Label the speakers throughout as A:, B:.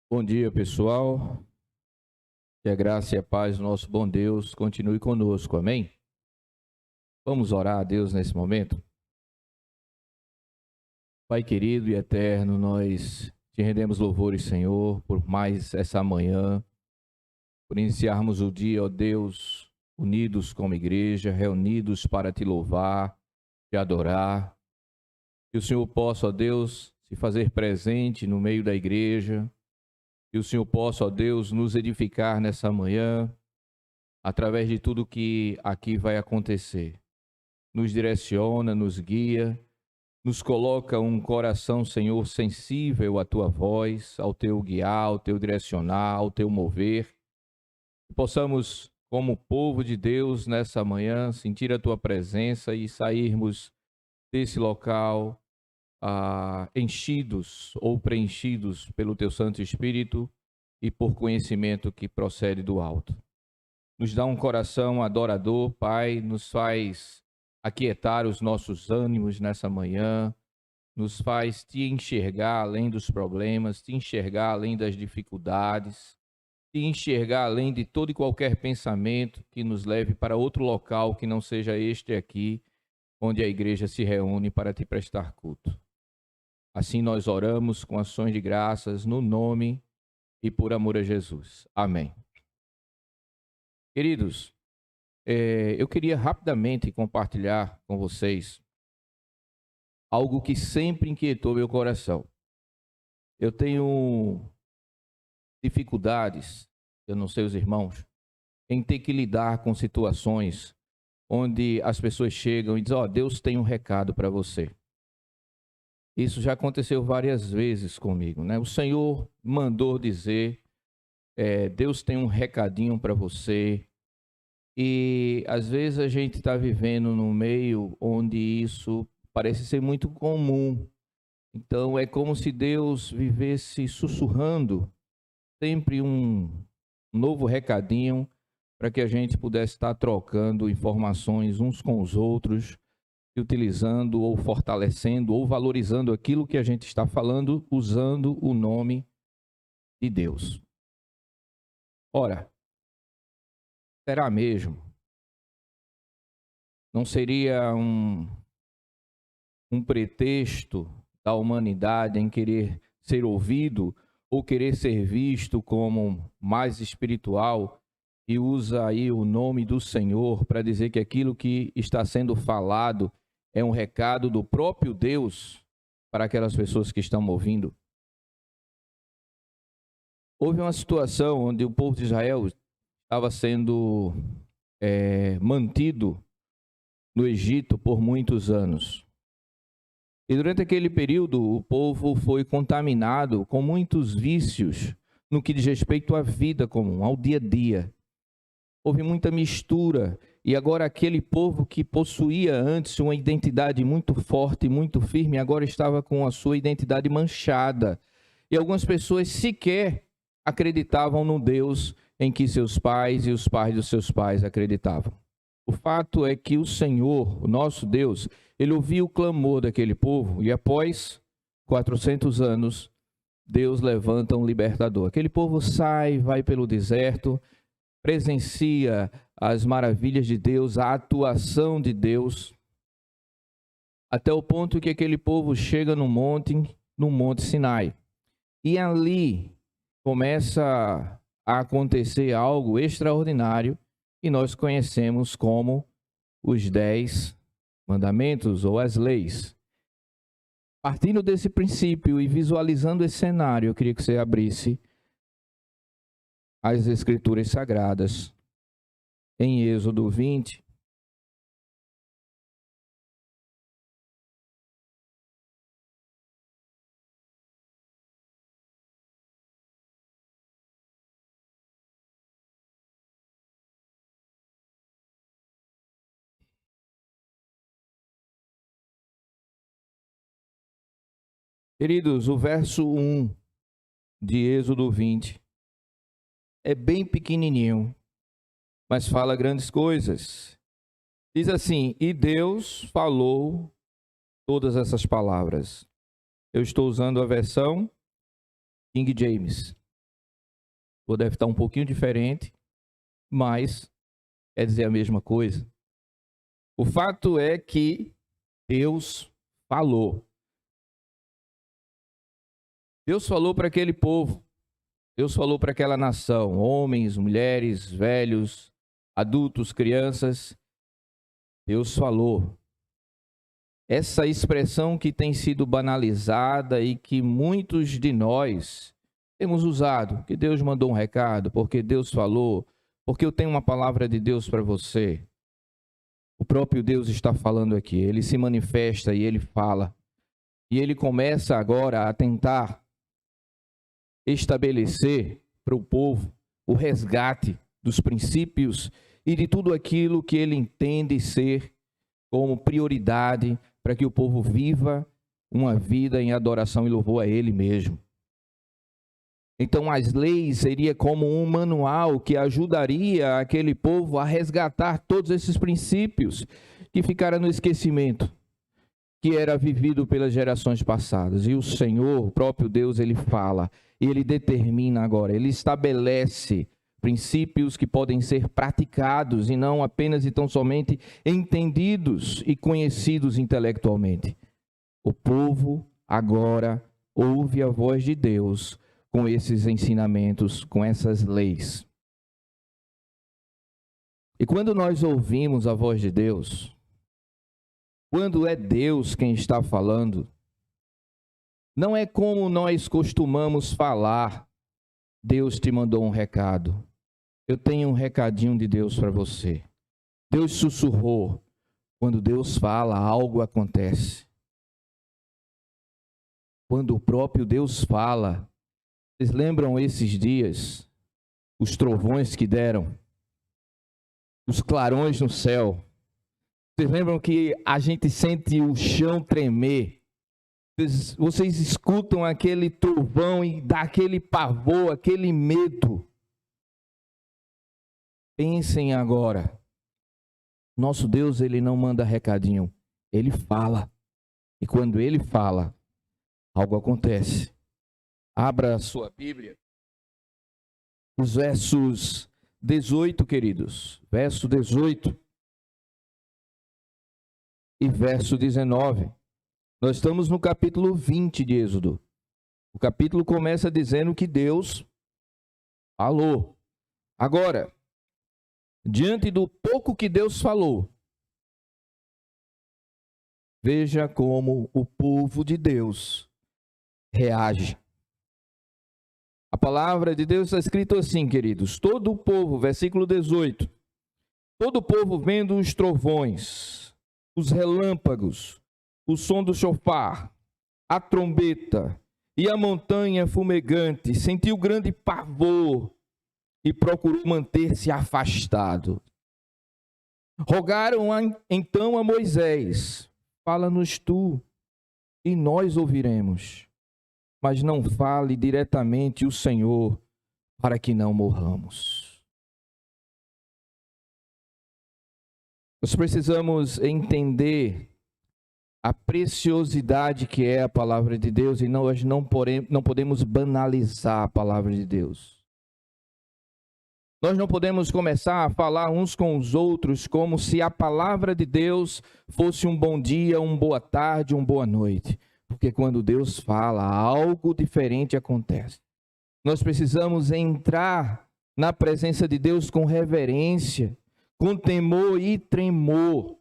A: Bom dia, pessoal. Que a graça e a paz do nosso bom Deus continue conosco. Amém? Vamos orar a Deus nesse momento? Pai querido e eterno, nós te rendemos louvores, Senhor, por mais essa manhã, por iniciarmos o dia, ó Deus, unidos como igreja, reunidos para te louvar, te adorar. Que o Senhor possa, ó Deus, se fazer presente no meio da igreja. Que o Senhor possa, ó Deus, nos edificar nessa manhã, através de tudo que aqui vai acontecer. Nos direciona, nos guia, nos coloca um coração, Senhor, sensível à tua voz, ao teu guiar, ao teu direcionar, ao teu mover. Que possamos, como povo de Deus, nessa manhã, sentir a tua presença e sairmos desse local enchidos ou preenchidos pelo teu Santo Espírito e por conhecimento que procede do alto. Nos dá um coração adorador, Pai, nos faz aquietar os nossos ânimos nessa manhã, nos faz te enxergar além dos problemas, te enxergar além das dificuldades, te enxergar além de todo e qualquer pensamento que nos leve para outro local que não seja este aqui, onde a igreja se reúne para te prestar culto. Assim nós oramos com ações de graças no nome e por amor a Jesus. Amém. Queridos, eu queria rapidamente compartilhar com vocês algo que sempre inquietou meu coração. Eu tenho dificuldades, eu não sei os irmãos, em ter que lidar com situações onde as pessoas chegam e dizem: Deus tem um recado para você. Isso já aconteceu várias vezes comigo, né? O Senhor mandou dizer, Deus tem um recadinho para você. E às vezes a gente está vivendo num meio onde isso parece ser muito comum. Então é como se Deus vivesse sussurrando sempre um novo recadinho para que a gente pudesse estar trocando informações uns com os outros, utilizando ou fortalecendo ou valorizando aquilo que a gente está falando, usando o nome de Deus. Ora, será mesmo? Não seria um pretexto da humanidade em querer ser ouvido ou querer ser visto como mais espiritual e usa aí o nome do Senhor para dizer que aquilo que está sendo falado é um recado do próprio Deus para aquelas pessoas que estão ouvindo? Houve uma situação onde o povo de Israel estava sendo mantido no Egito por muitos anos. E durante aquele período, o povo foi contaminado com muitos vícios no que diz respeito à vida comum, ao dia a dia. Houve muita mistura, e agora aquele povo que possuía antes uma identidade muito forte, muito firme, agora estava com a sua identidade manchada. E algumas pessoas sequer acreditavam no Deus em que seus pais e os pais dos seus pais acreditavam. O fato é que o Senhor, o nosso Deus, ele ouviu o clamor daquele povo e após 400 anos, Deus levanta um libertador. Aquele povo sai, vai pelo deserto, presencia as maravilhas de Deus, a atuação de Deus, até o ponto que aquele povo chega no Monte Sinai. E ali começa a acontecer algo extraordinário que nós conhecemos como os 10 mandamentos ou as leis. Partindo desse princípio e visualizando esse cenário, eu queria que você abrisse as Escrituras Sagradas em Êxodo 20. Queridos, o verso 1 de Êxodo 20 é bem pequenininho, mas fala grandes coisas. Diz assim: e Deus falou todas essas palavras. Eu estou usando a versão King James. ou deve estar um pouquinho diferente, mas quer dizer a mesma coisa. O fato é que Deus falou. Deus falou para aquele povo. Deus falou para aquela nação, homens, mulheres, velhos, adultos, crianças. Deus falou. Essa expressão que tem sido banalizada e que muitos de nós temos usado, que Deus mandou um recado, porque Deus falou, porque eu tenho uma palavra de Deus para você. O próprio Deus está falando aqui, ele se manifesta e ele fala. E ele começa agora a tentar estabelecer para o povo o resgate dos princípios e de tudo aquilo que ele entende ser como prioridade para que o povo viva uma vida em adoração e louvor a ele mesmo. Então as leis seria como um manual que ajudaria aquele povo a resgatar todos esses princípios que ficaram no esquecimento, que era vivido pelas gerações passadas. E o Senhor, o próprio Deus, ele fala, e ele determina agora, ele estabelece princípios que podem ser praticados e não apenas e tão somente entendidos e conhecidos intelectualmente. O povo agora ouve a voz de Deus com esses ensinamentos, com essas leis. E quando nós ouvimos a voz de Deus, quando é Deus quem está falando, não é como nós costumamos falar, Deus te mandou um recado. Eu tenho um recadinho de Deus para você. Deus sussurrou. Quando Deus fala, algo acontece. Quando o próprio Deus fala, vocês lembram esses dias, os trovões que deram, os clarões no céu? Vocês lembram que a gente sente o chão tremer? Vocês escutam aquele trovão e dá aquele pavor, aquele medo. Pensem agora. Nosso Deus, ele não manda recadinho. Ele fala. E quando ele fala, algo acontece. Abra a sua Bíblia. Os versos 18, queridos. Verso 18. E verso 19. Nós estamos no capítulo 20 de Êxodo. O capítulo começa dizendo que Deus falou. Agora, diante do pouco que Deus falou, veja como o povo de Deus reage. A palavra de Deus está escrito assim, queridos. Todo o povo, versículo 18. Todo o povo vendo os trovões, os relâmpagos, o som do chofar, a trombeta e a montanha fumegante, sentiu grande pavor e procurou manter-se afastado. Rogaram então a Moisés, fala-nos tu, e nós ouviremos, mas não fale diretamente o Senhor, para que não morramos. Nós precisamos entender a preciosidade que é a palavra de Deus e nós não podemos banalizar a palavra de Deus. Nós não podemos começar a falar uns com os outros como se a palavra de Deus fosse um bom dia, uma boa tarde, uma boa noite. Porque quando Deus fala, algo diferente acontece. Nós precisamos entrar na presença de Deus com reverência, com temor e tremor.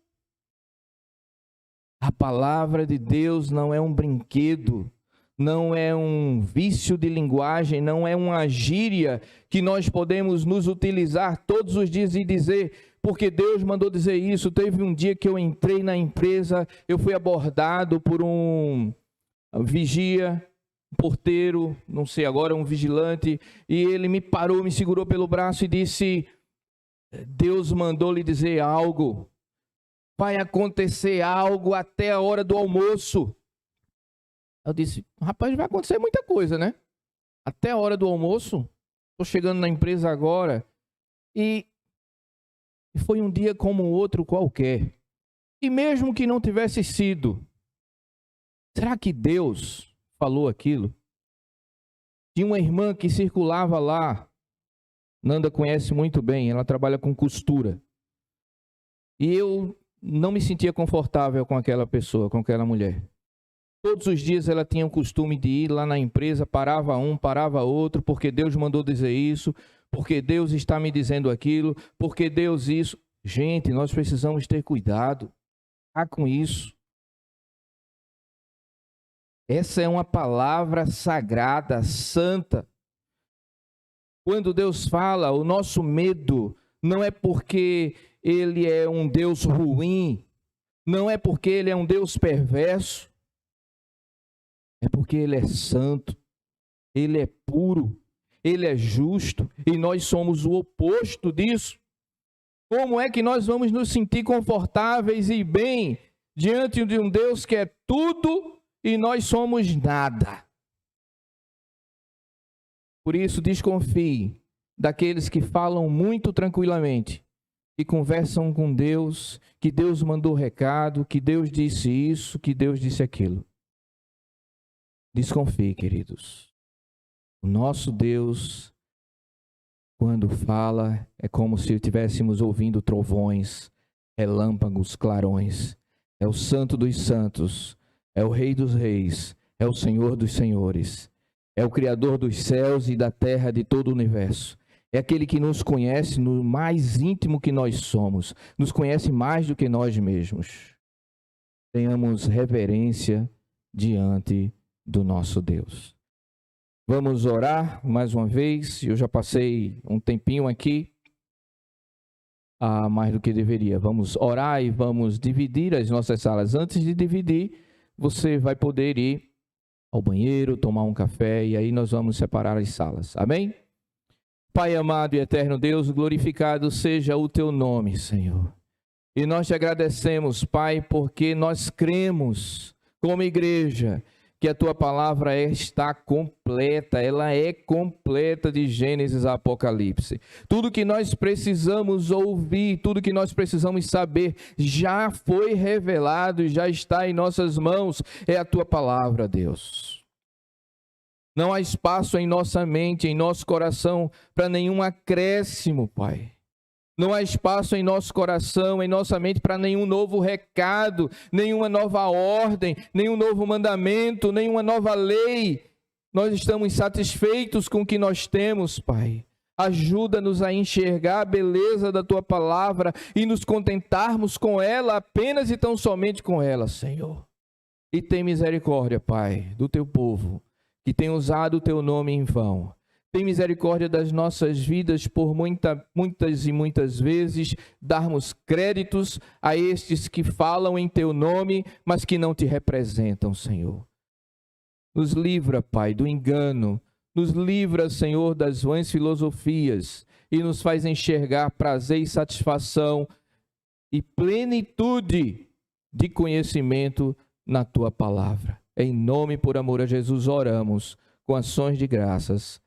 A: A palavra de Deus não é um brinquedo, não é um vício de linguagem, não é uma gíria que nós podemos nos utilizar todos os dias e dizer, porque Deus mandou dizer isso. Teve um dia que eu entrei na empresa, eu fui abordado por um vigia, um porteiro, não sei agora, um vigilante, e ele me parou, me segurou pelo braço e disse, Deus mandou lhe dizer algo. Vai acontecer algo até a hora do almoço. Eu disse, rapaz, vai acontecer muita coisa, né? Até a hora do almoço. Estou chegando na empresa agora. E foi um dia como outro qualquer. E mesmo que não tivesse sido, será que Deus falou aquilo? Tinha uma irmã que circulava lá Nanda conhece muito bem, ela trabalha com costura. E eu não me sentia confortável com aquela pessoa, com aquela mulher. Todos os dias ela tinha o costume de ir lá na empresa, parava um, parava outro, porque Deus mandou dizer isso, porque Deus está me dizendo aquilo, porque Deus isso. Gente, nós precisamos ter cuidado com isso. Essa é uma palavra sagrada, santa. Quando Deus fala, o nosso medo não é porque Ele é um Deus ruim, não é porque Ele é um Deus perverso, é porque Ele é santo, Ele é puro, Ele é justo e nós somos o oposto disso. Como é que nós vamos nos sentir confortáveis e bem diante de um Deus que é tudo e nós somos nada? Por isso, desconfie daqueles que falam muito tranquilamente, que conversam com Deus, que Deus mandou recado, que Deus disse isso, que Deus disse aquilo. Desconfie, queridos. O nosso Deus, quando fala, é como se estivéssemos ouvindo trovões, relâmpagos, clarões. É o Santo dos Santos, é o Rei dos Reis, é o Senhor dos Senhores. É o Criador dos céus e da terra, de todo o universo. É aquele que nos conhece no mais íntimo que nós somos. Nos conhece mais do que nós mesmos. Tenhamos reverência diante do nosso Deus. Vamos orar mais uma vez. Eu já passei um tempinho aqui, mais do que deveria. Vamos orar e vamos dividir as nossas salas. Antes de dividir, você vai poder ir ao banheiro, tomar um café, e aí nós vamos separar as salas. Amém? Pai amado e eterno Deus, glorificado seja o teu nome, Senhor. E nós te agradecemos, Pai, porque nós cremos como igreja que a tua palavra está completa, ela é completa de Gênesis a Apocalipse. Tudo que nós precisamos ouvir, tudo que nós precisamos saber, já foi revelado e já está em nossas mãos, é a tua palavra, Deus. Não há espaço em nossa mente, em nosso coração, para nenhum acréscimo, Pai. Não há espaço em nosso coração, em nossa mente, para nenhum novo recado, nenhuma nova ordem, nenhum novo mandamento, nenhuma nova lei. Nós estamos satisfeitos com o que nós temos, Pai. Ajuda-nos a enxergar a beleza da Tua palavra e nos contentarmos com ela, apenas e tão somente com ela, Senhor. E tem misericórdia, Pai, do Teu povo, que tem usado o Teu nome em vão. Tem misericórdia das nossas vidas por muitas vezes darmos créditos a estes que falam em Teu nome, mas que não Te representam, Senhor. Nos livra, Pai, do engano. Nos livra, Senhor, das vãs filosofias e nos faz enxergar prazer e satisfação e plenitude de conhecimento na Tua palavra. Em nome e por amor a Jesus oramos com ações de graças.